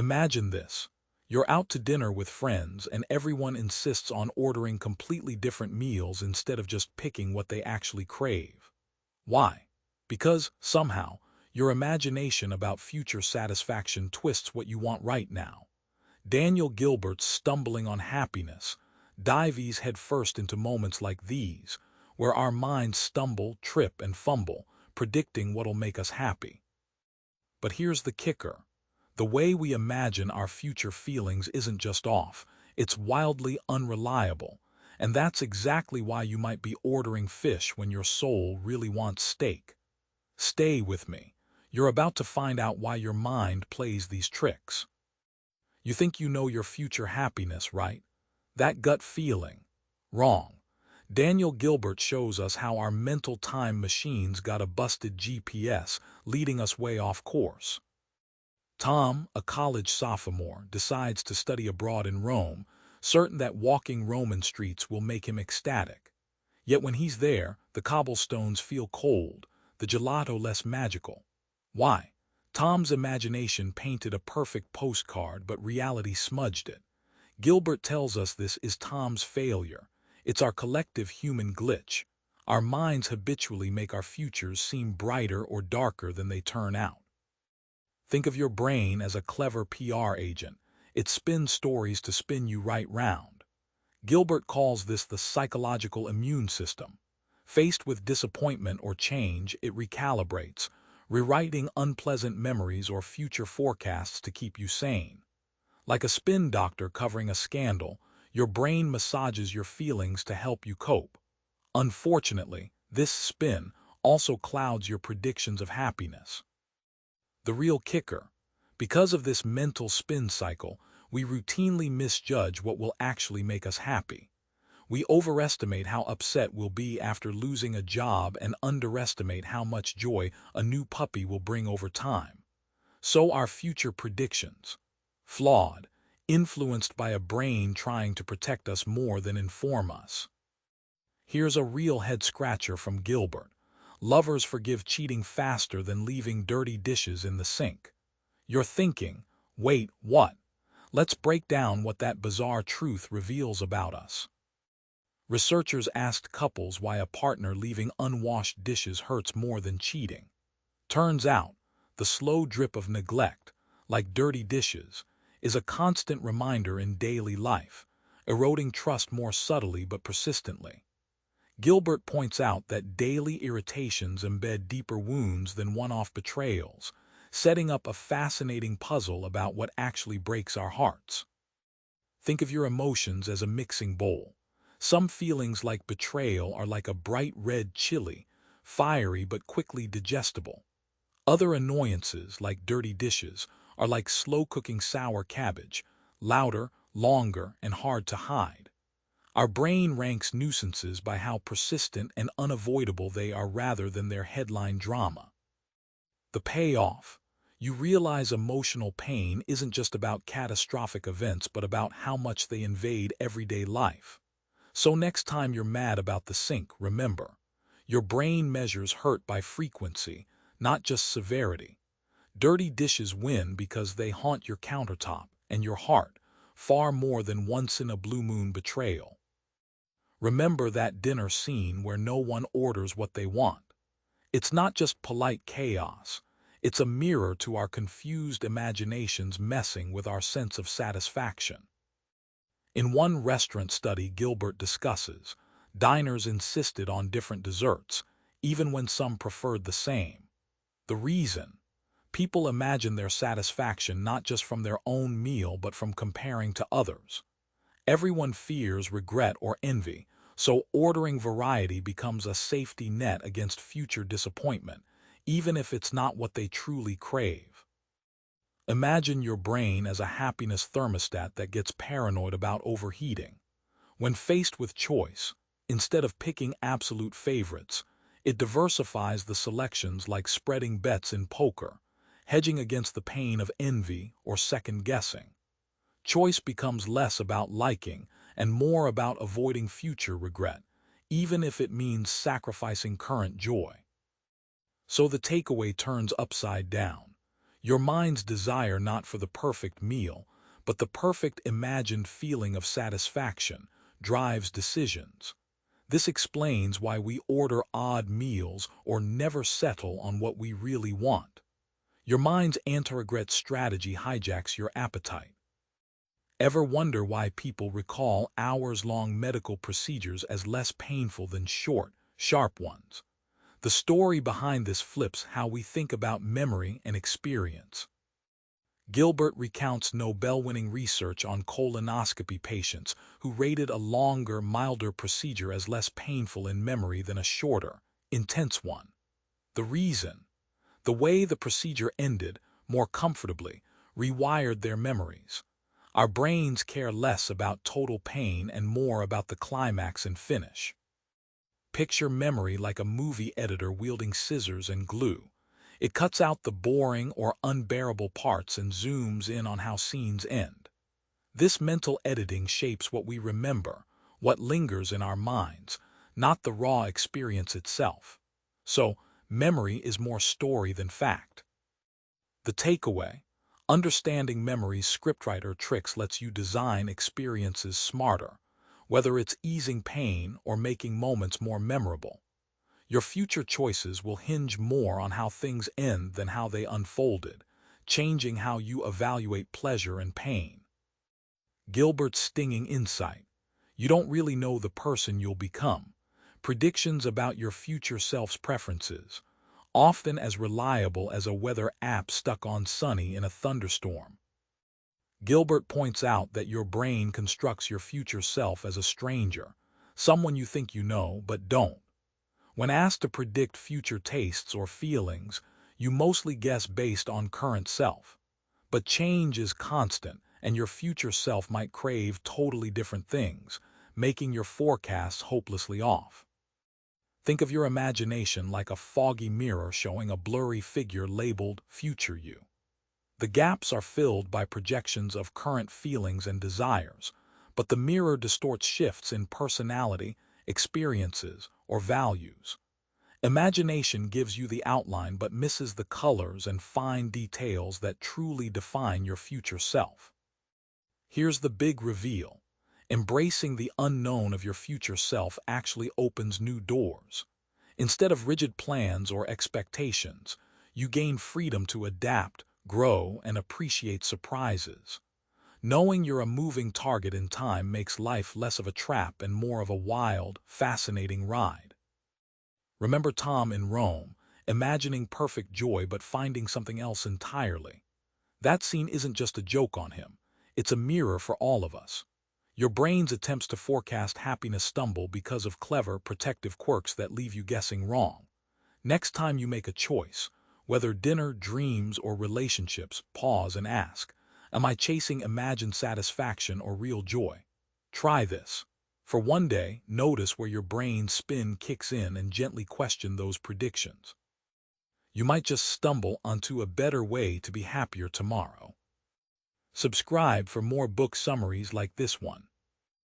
Imagine this. You're out to dinner with friends and everyone insists on ordering completely different meals instead of just picking what they actually crave. Why? Because, somehow, your imagination about future satisfaction twists what you want right now. Daniel Gilbert's Stumbling on Happiness dives headfirst into moments like these, where our minds stumble, trip, and fumble, predicting what'll make us happy. But here's the kicker. The way we imagine our future feelings isn't just off, it's wildly unreliable. And that's exactly why you might be ordering fish when your soul really wants steak. Stay with me. You're about to find out why your mind plays these tricks. You think you know your future happiness, right? That gut feeling. Wrong. Daniel Gilbert shows us how our mental time machines got a busted GPS, leading us way off course. Tom, a college sophomore, decides to study abroad in Rome, certain that walking Roman streets will make him ecstatic. Yet when he's there, the cobblestones feel cold, the gelato less magical. Why? Tom's imagination painted a perfect postcard, but reality smudged it. Gilbert tells us this is Tom's failure. It's our collective human glitch. Our minds habitually make our futures seem brighter or darker than they turn out. Think of your brain as a clever PR agent. It spins stories to spin you right round. Gilbert calls this the psychological immune system. Faced with disappointment or change, it recalibrates, rewriting unpleasant memories or future forecasts to keep you sane. Like a spin doctor covering a scandal, your brain massages your feelings to help you cope. Unfortunately, this spin also clouds your predictions of happiness. The real kicker: because of this mental spin cycle, we routinely misjudge what will actually make us happy. We overestimate how upset we'll be after losing a job and underestimate how much joy a new puppy will bring over time. So our future predictions, flawed, influenced by a brain trying to protect us more than inform us. Here's a real head-scratcher from Gilbert. Lovers forgive cheating faster than leaving dirty dishes in the sink. You're thinking, wait, what? Let's break down what that bizarre truth reveals about us. Researchers asked couples why a partner leaving unwashed dishes hurts more than cheating. Turns out, the slow drip of neglect, like dirty dishes, is a constant reminder in daily life, eroding trust more subtly but persistently. Gilbert points out that daily irritations embed deeper wounds than one-off betrayals, setting up a fascinating puzzle about what actually breaks our hearts. Think of your emotions as a mixing bowl. Some feelings like betrayal are like a bright red chili, fiery but quickly digestible. Other annoyances, like dirty dishes, are like slow-cooking sour cabbage, louder, longer, and hard to hide. Our brain ranks nuisances by how persistent and unavoidable they are rather than their headline drama. The payoff: you realize emotional pain isn't just about catastrophic events but about how much they invade everyday life. So next time you're mad about the sink, remember, your brain measures hurt by frequency, not just severity. Dirty dishes win because they haunt your countertop and your heart far more than once-in-a-blue-moon betrayal. Remember that dinner scene where no one orders what they want. It's not just polite chaos. It's a mirror to our confused imaginations messing with our sense of satisfaction. In one restaurant study Gilbert discusses, diners insisted on different desserts, even when some preferred the same. The reason? People imagine their satisfaction not just from their own meal but from comparing to others. Everyone fears regret or envy, so ordering variety becomes a safety net against future disappointment, even if it's not what they truly crave. Imagine your brain as a happiness thermostat that gets paranoid about overheating. When faced with choice, instead of picking absolute favorites, it diversifies the selections like spreading bets in poker, hedging against the pain of envy or second-guessing. Choice becomes less about liking and more about avoiding future regret, even if it means sacrificing current joy. So the takeaway turns upside down. Your mind's desire not for the perfect meal, but the perfect imagined feeling of satisfaction drives decisions. This explains why we order odd meals or never settle on what we really want. Your mind's anti-regret strategy hijacks your appetite. Ever wonder why people recall hours-long medical procedures as less painful than short, sharp ones? The story behind this flips how we think about memory and experience. Gilbert recounts Nobel-winning research on colonoscopy patients who rated a longer, milder procedure as less painful in memory than a shorter, intense one. The reason? The way the procedure ended, more comfortably, rewired their memories. Our brains care less about total pain and more about the climax and finish. Picture memory like a movie editor wielding scissors and glue. It cuts out the boring or unbearable parts and zooms in on how scenes end. This mental editing shapes what we remember, what lingers in our minds, not the raw experience itself. So, memory is more story than fact. The takeaway: understanding memory's scriptwriter tricks lets you design experiences smarter, whether it's easing pain or making moments more memorable. Your future choices will hinge more on how things end than how they unfolded, changing how you evaluate pleasure and pain. Gilbert's stinging insight: you don't really know the person you'll become. Predictions about your future self's preferences, often as reliable as a weather app stuck on sunny in a thunderstorm. Gilbert points out that your brain constructs your future self as a stranger, someone you think you know but don't. When asked to predict future tastes or feelings, you mostly guess based on current self. But change is constant, and your future self might crave totally different things, making your forecasts hopelessly off. Think of your imagination like a foggy mirror showing a blurry figure labeled future you. The gaps are filled by projections of current feelings and desires, but the mirror distorts shifts in personality, experiences, or values. Imagination gives you the outline but misses the colors and fine details that truly define your future self. Here's the big reveal: embracing the unknown of your future self actually opens new doors. Instead of rigid plans or expectations, you gain freedom to adapt, grow, and appreciate surprises. Knowing you're a moving target in time makes life less of a trap and more of a wild, fascinating ride. Remember Tom in Rome, imagining perfect joy but finding something else entirely. That scene isn't just a joke on him, it's a mirror for all of us. Your brain's attempts to forecast happiness stumble because of clever, protective quirks that leave you guessing wrong. Next time you make a choice, whether dinner, dreams, or relationships, pause and ask, am I chasing imagined satisfaction or real joy? Try this. For one day, notice where your brain's spin kicks in and gently question those predictions. You might just stumble onto a better way to be happier tomorrow. Subscribe for more book summaries like this one.